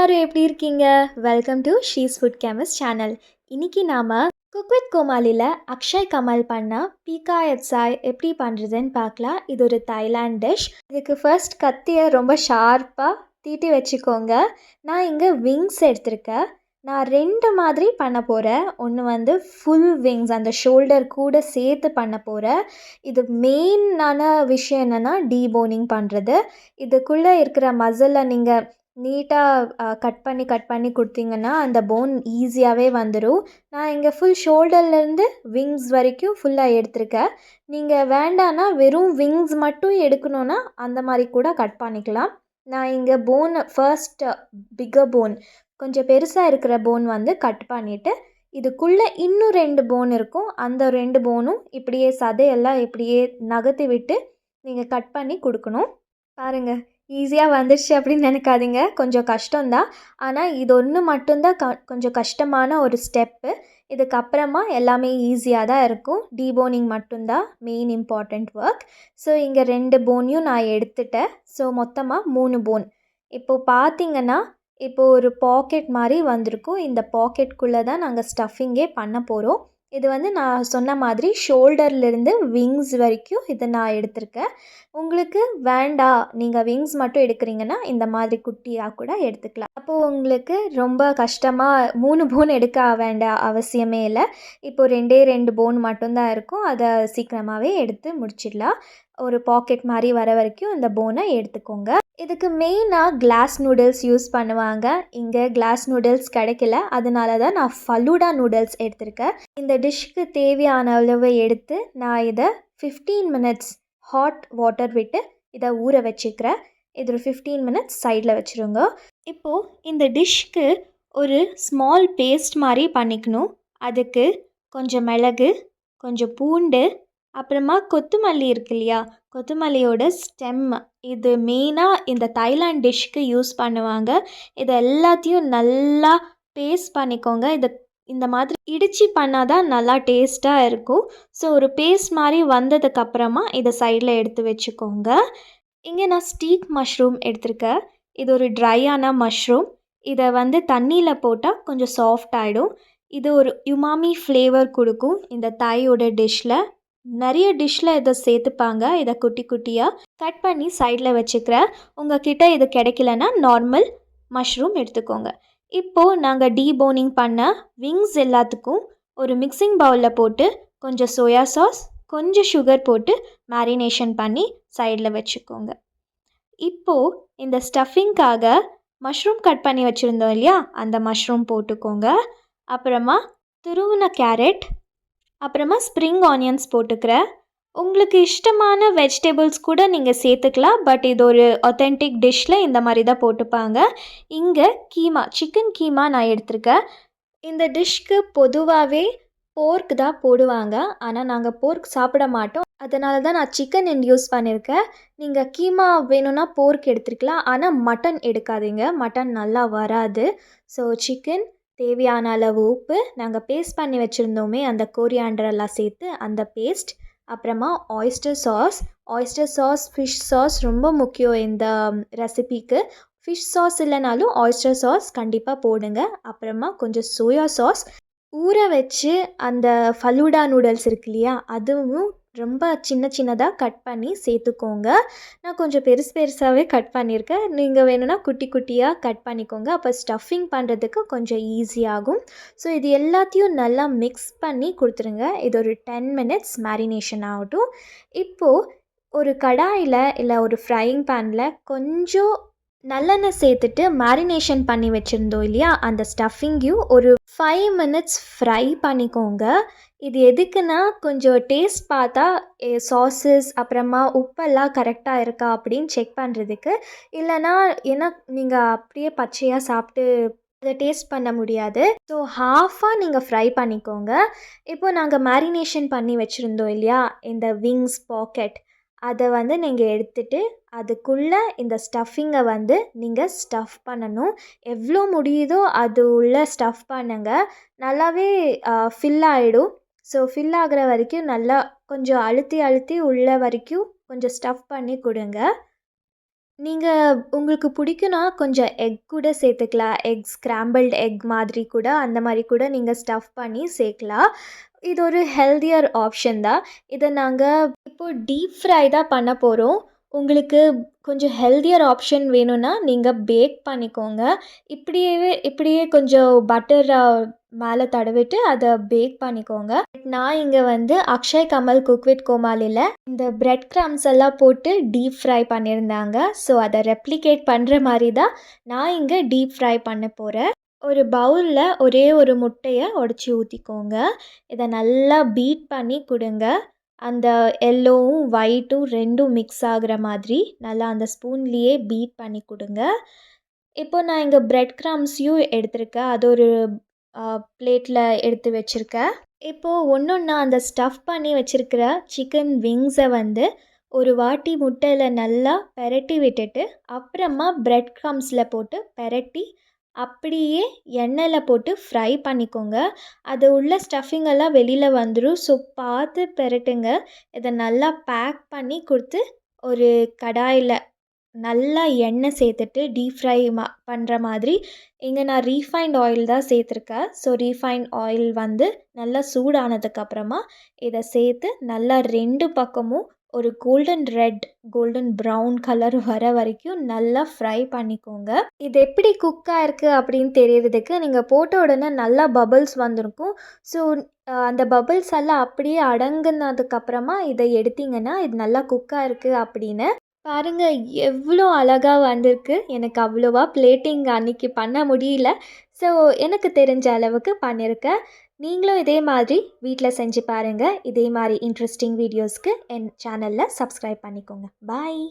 எல்லாரும் எப்படி இருக்கீங்க? Welcome to she's food chemist channel. இன்னைக்கு நாம குக் வித் கோமாளில அக்ஷய் கமல் பண்ண பீக்கா எட்சாய் எப்படி பண்ணுறதுன்னு பார்க்கலாம். இது ஒரு தாய்லாண்ட் டிஷ். இதுக்கு ஃபர்ஸ்ட் கத்தியை ரொம்ப ஷார்ப்பாக தீட்டி வச்சுக்கோங்க. நான் இங்கே விங்ஸ் எடுத்திருக்கேன். நான் ரெண்டு மாதிரி பண்ண போகிறேன். ஒன்று வந்து ஃபுல் விங்ஸ், அந்த ஷோல்டர் கூட சேர்த்து பண்ண போகிறேன். இது மெயினான விஷயம் என்னென்னா டீபோனிங் பண்ணுறது. இதுக்குள்ளே இருக்கிற மசிலை நீங்கள் நீட்டாக கட் பண்ணி கொடுத்தீங்கன்னா அந்த போன் ஈஸியாகவே வந்துடும். நான் இங்கே ஃபுல் ஷோல்டர்லேருந்து விங்ஸ் வரைக்கும் ஃபுல்லாக எடுத்திருக்கேன். நீங்கள் வேண்டான்னா வெறும் விங்ஸ் மட்டும் எடுக்கணுன்னா அந்த மாதிரி கூட கட் பண்ணிக்கலாம். நான் இங்கே போன் ஃபர்ஸ்ட் பிக்கர் போன், கொஞ்சம் பெருசாக இருக்கிற போன் வந்து கட் பண்ணிவிட்டு இதுக்குள்ளே இன்னும் 2 போன் இருக்கும். அந்த 2 போனும் இப்படியே சதையெல்லாம் இப்படியே நகர்த்தி விட்டு நீங்கள் கட் பண்ணி கொடுக்கணும். பாருங்கள், ஈஸியாக வந்துடுச்சு அப்படின்னு நினைக்காதீங்க, கொஞ்சம் கஷ்டம்தான். ஆனால் இது ஒன்று மட்டும்தான் கொஞ்சம் கஷ்டமான ஒரு ஸ்டெப்பு. இதுக்கப்புறமா எல்லாமே ஈஸியாக தான் இருக்கும். டீபோனிங் மட்டும்தான் மெயின் இம்பார்ட்டண்ட் ஒர்க். ஸோ இங்கே 2 போனையும் நான் எடுத்துட்டேன். ஸோ மொத்தமாக 3 போன். இப்போது பார்த்தீங்கன்னா இப்போது ஒரு பாக்கெட் மாதிரி வந்திருக்கும். இந்த பாக்கெட்குள்ளே தான் நாங்கள் ஸ்டஃபிங்கே பண்ண போகிறோம். இது வந்து நான் சொன்ன மாதிரி ஷோல்டர்லேருந்து விங்ஸ் வரைக்கும் இதை நான் எடுத்திருக்கேன். உங்களுக்கு வேண்டாம், நீங்கள் விங்ஸ் மட்டும் எடுக்கிறீங்கன்னா இந்த மாதிரி குட்டியாக கூட எடுத்துக்கலாம். அப்போது உங்களுக்கு ரொம்ப கஷ்டமாக 3 போன் எடுக்க வேண்டாம் அவசியமே இல்லை. இப்போது 2 போன் மட்டும்தான் இருக்கும். அதை சீக்கிரமாகவே எடுத்து முடிச்சிடலாம். ஒரு பாக்கெட் மாதிரி வர வரைக்கும் இந்த போனை எடுத்துக்கோங்க. இதுக்கு மெயினாக கிளாஸ் நூடுல்ஸ் யூஸ் பண்ணுவாங்க. இங்கே கிளாஸ் நூடுல்ஸ் கிடைக்கல, அதனால தான் நான் ஃபலூடா நூடுல்ஸ் எடுத்திருக்கேன். இந்த டிஷ்ஷுக்கு தேவையான அளவு எடுத்து நான் இதை 15 மினிட்ஸ் ஹாட் வாட்டர் விட்டு இதை ஊற வச்சுக்கிறேன். இது ஒரு 15 மினிட்ஸ் சைடில் வச்சுருங்க. இப்போது இந்த டிஷ்க்கு ஒரு ஸ்மால் பேஸ்ட் மாதிரி பண்ணிக்கணும். அதுக்கு கொஞ்சம் மிளகு, கொஞ்சம் பூண்டு, அப்புறமா கொத்தமல்லி இருக்கு இல்லையா, கொத்தமல்லியோட ஸ்டெம், இது மெயினாக இந்த தாய்லாண்ட் டிஷ்க்கு யூஸ் பண்ணுவாங்க. இதை எல்லாத்தையும் நல்லா பேஸ்ட் பண்ணிக்கோங்க. இந்த மாதிரி இடித்து பண்ணால் தான் நல்லா டேஸ்ட்டாக இருக்கும். ஸோ ஒரு பேஸ்ட் மாதிரி வந்ததுக்கப்புறமா இதை சைடில் எடுத்து வச்சுக்கோங்க. இங்கே நான் ஸ்டீக் மஷ்ரூம் எடுத்திருக்கேன். இது ஒரு ட்ரையான மஷ்ரூம். இதை வந்து தண்ணியில் போட்டால் கொஞ்சம் சாஃப்ட் ஆகிடும். இது ஒரு யுமாமி ஃப்ளேவர் கொடுக்கும் இந்த தாயோட டிஷ்ஷில். நிறைய டிஷ்ஷில் இதை சேர்த்துப்பாங்க. இதை குட்டி குட்டியாக கட் பண்ணி சைடில் வச்சுக்கிறேன். உங்கள்கிட்ட இது கிடைக்கலன்னா நார்மல் மஷ்ரூம் எடுத்துக்கோங்க. இப்போது நாங்கள் டீபோனிங் பண்ண விங்ஸ் எல்லாத்துக்கும் ஒரு மிக்சிங் பவுலில் போட்டு கொஞ்சம் சோயா சாஸ், கொஞ்சம் சுகர் போட்டு மேரினேஷன் பண்ணி சைடில் வச்சுக்கோங்க. இப்போது இந்த ஸ்டஃபிங்காக மஷ்ரூம் கட் பண்ணி வச்சுருந்தோம் இல்லையா, அந்த மஷ்ரூம் போட்டுக்கோங்க. அப்புறமா துருவின கேரட், அப்புறமா ஸ்ப்ரிங் ஆனியன்ஸ் போட்டுக்கிறேன். உங்களுக்கு இஷ்டமான வெஜிடபிள்ஸ் கூட நீங்கள் சேர்த்துக்கலாம். பட் இது ஒரு ஆத்தென்டிக் டிஷ்ஷில் இந்த மாதிரி தான் போட்டுப்பாங்க. இங்கே கீமா, சிக்கன் கீமா நான் எடுத்திருக்கேன். இந்த டிஷ்க்கு பொதுவாகவே போர்க் தான் போடுவாங்க. ஆனால் நாங்கள் போர்க் சாப்பிட மாட்டோம், அதனால தான் நான் சிக்கன் யூஸ் பண்ணியிருக்கேன். நீங்கள் கீமா வேணும்னா போர்க் எடுத்துருக்கலாம், ஆனால் மட்டன் எடுக்காதீங்க, மட்டன் நல்லா வராது. ஸோ சிக்கன், தேவையான அளவு உப்பு, நாங்கள் பேஸ்ட் பண்ணி வச்சுருந்தோமே அந்த கோரியாண்டர் எல்லாம் சேர்த்து அந்த பேஸ்ட், அப்புறமா ஆயிஸ்டர் சாஸ், ஃபிஷ் சாஸ் ரொம்ப முக்கியம் இந்த ரெசிபிக்கு. ஃபிஷ் சாஸ் இல்லைனாலும் ஆயிஸ்டர் சாஸ் கண்டிப்பாக போடுங்க. அப்புறமா கொஞ்சம் சோயா சாஸ், ஊற வச்சு அந்த ஃபலூடா நூடுல்ஸ் இருக்கு இல்லையா, அதுவும் ரொம்ப சின்னதாக கட் பண்ணி சேர்த்துக்கோங்க. நான் கொஞ்சம் பெருசாகவே கட் பண்ணியிருக்கேன். நீங்கள் வேணும்னா குட்டி குட்டியாக கட் பண்ணிக்கோங்க. அப்போ ஸ்டஃபிங் பண்ணுறதுக்கு கொஞ்சம் ஈஸியாகும். ஸோ இது எல்லாத்தையும் நல்லா மிக்ஸ் பண்ணி கொடுத்துருங்க. இது ஒரு 10 மினிட்ஸ் மேரினேஷன் ஆகட்டும். இப்போது ஒரு கடாயில் இல்லை ஒரு ஃப்ரையிங் பேனில் கொஞ்சம் நல்லெண்ணெய் சேர்த்துட்டு மேரினேஷன் பண்ணி வச்சுருந்தோம் இல்லையா, அந்த ஸ்டஃபிங்கையும் ஒரு 5 மினிட்ஸ் ஃப்ரை பண்ணிக்கோங்க. இது எதுக்குன்னா கொஞ்சம் டேஸ்ட் பார்த்தா சாஸஸ் அப்புறமா உப்பெல்லாம் கரெக்டாக இருக்கா அப்படின்னு செக் பண்ணுறதுக்கு. இல்லைனா ஏன்னா நீங்கள் அப்படியே பச்சையாக சாப்பிட்டு அதை டேஸ்ட் பண்ண முடியாது. ஸோ ஹாஃபாக நீங்கள் ஃப்ரை பண்ணிக்கோங்க. இப்போது நாங்கள் மேரினேஷன் பண்ணி வச்சுருந்தோம் இல்லையா இந்த விங்ஸ் பாக்கெட், அதை வந்து நீங்கள் எடுத்துகிட்டு அதுக்குள்ளே இந்த ஸ்டஃபிங்கை வந்து நீங்கள் ஸ்டஃப் பண்ணணும். எவ்வளோ முடியுதோ அது உள்ளே ஸ்டஃப் பண்ணுங்கள். நல்லாவே ஃபில் ஆகிடும். ஸோ ஃபில் ஆகிற வரைக்கும் நல்லா கொஞ்சம் அழுத்தி உள்ள வரைக்கும் கொஞ்சம் ஸ்டஃப் பண்ணி கொடுங்க. உங்களுக்கு பிடிக்கும்னா கொஞ்சம் எக் கூட சேர்த்துக்கலாம். எக் ஸ்க்ராம்பிள்டு எக் மாதிரி கூட அந்த மாரி கூட நீங்க ஸ்டஃப் பண்ணி சேர்க்கலாம். இது ஒரு ஹெல்தியர் ஆப்ஷன் தான். இத நாங்க இப்போ டீப் ஃப்ரை தான் பண்ண போறோம். உங்களுக்கு கொஞ்சம் ஹெல்தியர் ஆப்ஷன் வேணும்னா நீங்க பேக் பண்ணிக்கோங்க. இப்படியே கொஞ்சம் பட்டர் மேல தடவிட்டு அத பேக் பண்ணிக்கோங்க. நான் இங்க வந்து அக்ஷய் கமல் குக் வித் கோமாளில இந்த பிரெட் கிரம்ப்ஸ் எல்லாம் போட்டு டீப் ஃப்ரை பண்ணியிருந்தாங்க. ஸோ அத ரெப்ளிகேட் பண்ற மாரி தான் நான் இங்க டீப் ஃப்ரை பண்ண போறேன். ஒரு பவுல்ல ஒரே ஒரு முட்டைய உடைச்சு ஊத்திக்கோங்க. இத நல்லா பீட் பண்ணி குடுங்க. அந்த எல்லோவும், ஒயிட்டும் 2ம் மிக்ஸ் ஆகுற மாதிரி நல்லா அந்த ஸ்பூன்லேயே பீட் பண்ணி குடுங்க. இப்போ நான் இங்க பிரெட் கிரம்ப்ஸையும் எடுத்திருக்கேன். அது ஒரு பிளேட்ல எடுத்து வச்சிருக்கேன். இப்போ ஒன்னொன்னா அந்த ஸ்டஃப் பண்ணி வச்சிருக்கிற சிக்கன் விங்ஸை வந்து ஒரு வாட்டி முட்டையில் நல்லா பெரட்டி விட்டுட்டு அப்புறமா பிரெட் க்ரம்ஸில் போட்டு பெரட்டி அப்படியே எண்ணெயில் போட்டு ஃப்ரை பண்ணிக்கோங்க. அது உள்ள ஸ்டஃபிங் எல்லாம் வெளியில் வந்துடும். ஸோ பார்த்து பெரட்டுங்க. இதை நல்லா பேக் பண்ணி கொடுத்து ஒரு கடாயில் நல்லா எண்ணெய் சேர்த்துட்டு டீப் ஃப்ரை பண்ணுற மாதிரி. இங்கே நான் ரீஃபைண்ட் ஆயில் தான் சேர்த்துருக்கேன். ஸோ ரீஃபைண்ட் ஆயில் வந்து நல்லா சூடானதுக்கப்புறமா இதை சேர்த்து நல்லா 2 பக்கமும் ஒரு கோல்டன் ப்ரௌன் கலர் வர வரைக்கும் நல்லா ஃப்ரை பண்ணிக்கோங்க. இது எப்படி குக் ஆயிருக்கு அப்படின்னு தெரியறதுக்கு நீங்கள் போட்ட உடனே நல்லா பபிள்ஸ் வந்திருக்கும். ஸோ அந்த பபிள்ஸ் எல்லாம் அப்படியே அடங்குனதுக்கப்புறமா இதை எடுத்தீங்கன்னா இது நல்லா குக் ஆயிருக்கு அப்படின்னு பாருங்க. எவ்வளோ அழகா வந்திருக்கு. எனக்கு அவ்வளோவா பிளேட்டிங் அன்னைக்கு பண்ண முடியல. ஸோ எனக்கு தெரிஞ்ச அளவுக்கு பண்ணியிருக்கேன். நீங்களும் இதே மாதிரி வீட்டில் செஞ்சு பாருங்கள். இதே மாதிரி இன்ட்ரெஸ்டிங் வீடியோஸ்க்கு என் சேனலில் சப்ஸ்கிரைப் பண்ணிக்கோங்க. பாய்.